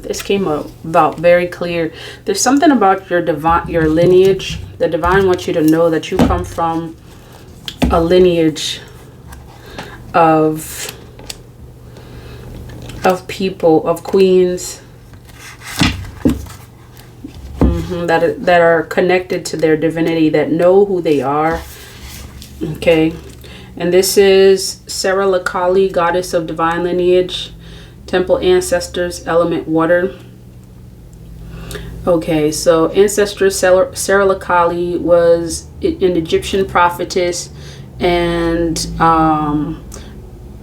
This came about very clear. There's something about your lineage. The divine wants you to know that you come from a lineage of people, of queens, that are connected to their divinity, that know who they are. Okay, and this is Sarah Lakali, goddess of divine lineage, temple ancestors, element water. Okay, so ancestor Sarah Lakali was an Egyptian prophetess, and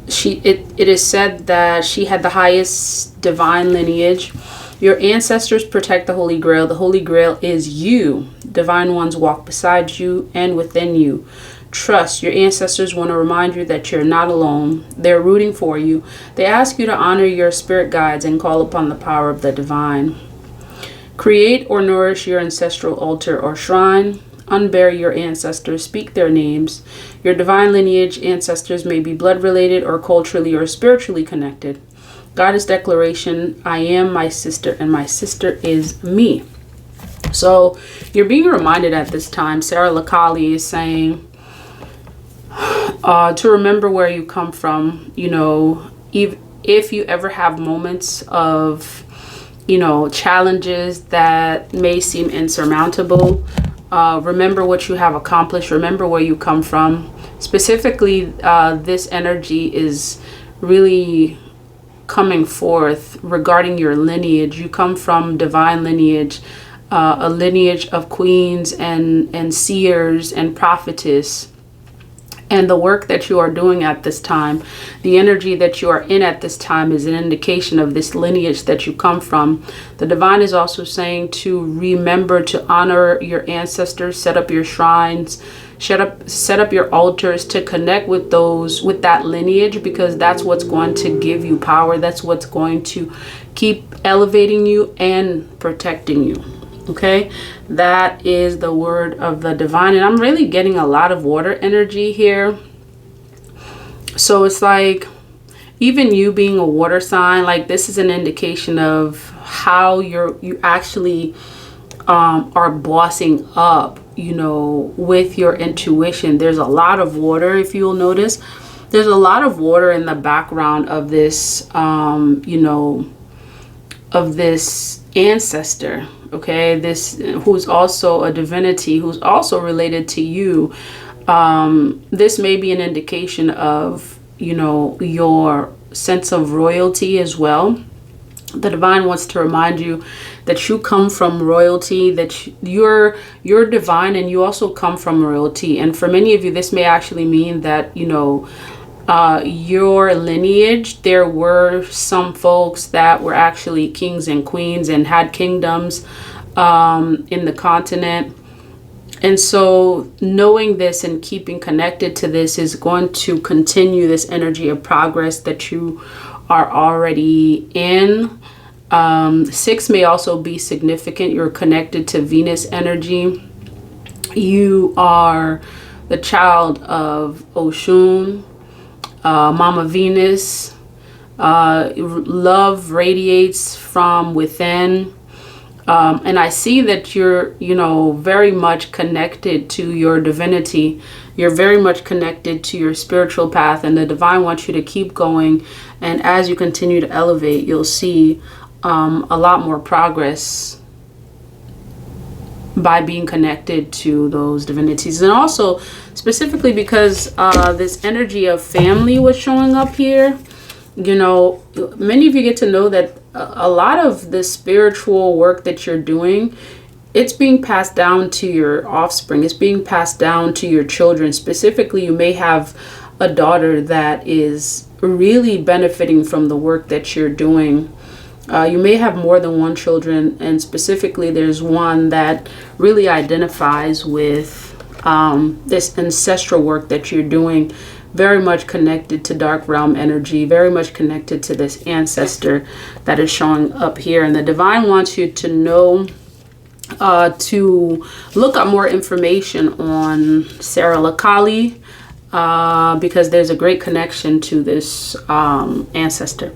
it is said that she had the highest divine lineage. Your ancestors protect the Holy Grail. The Holy Grail is you. Divine ones walk beside you and within you. Trust. Your ancestors want to remind you that you're not alone. They're rooting for you. They ask you to honor your spirit guides and call upon the power of the divine. Create or nourish your ancestral altar or shrine. Unbury your ancestors. Speak their names. Your divine lineage ancestors may be blood related or culturally or spiritually connected. Goddess declaration, I am my sister and my sister is me. So you're being reminded at this time, Sarah Lakali is saying to remember where you come from. You know, if you ever have moments of, you know, challenges that may seem insurmountable, remember what you have accomplished. Remember where you come from. Specifically, this energy is really coming forth regarding your lineage. You come from divine lineage, a lineage of queens and seers and prophetess. And the work that you are doing at this time, the energy that you are in at this time, is an indication of this lineage that you come from. The divine is also saying to remember to honor your ancestors, set up your shrines, set up your altars to connect with that lineage, because that's what's going to give you power. That's what's going to keep elevating you and protecting you. Okay, that is the word of the divine. And I'm really getting a lot of water energy here. So it's like, even you being a water sign, like this is an indication of how you actually are bossing up, you know, with your intuition. There's a lot of water. If you'll notice, there's a lot of water in the background of this, you know, of this ancestor. Okay, this who's also a divinity, who's also related to you. This may be an indication of, you know, your sense of royalty as well. The divine wants to remind you that you come from royalty, that you're divine and you also come from royalty. And for many of you, this may actually mean that, you know, your lineage, there were some folks that were actually kings and queens and had kingdoms in the continent. And so knowing this and keeping connected to this is going to continue this energy of progress that you are already in. 6 may also be significant. You're connected to Venus energy. You are the child of Oshun, Mama Venus. Love radiates from within. And I see that you're, you know, very much connected to your divinity. You're very much connected to your spiritual path, and the divine wants you to keep going. And as you continue to elevate, you'll see a lot more progress by being connected to those divinities. And also specifically because this energy of family was showing up here, you know, many of you get to know that a lot of the spiritual work that you're doing, it's being passed down to your offspring. It's being passed down to your children. Specifically, you may have a daughter that is really benefiting from the work that you're doing. You may have more than one children, and specifically there's one that really identifies with this ancestral work that you're doing, very much connected to dark realm energy, very much connected to this ancestor that is showing up here. And the divine wants you to know, to look up more information on Sarah Lakali, because there's a great connection to this ancestor.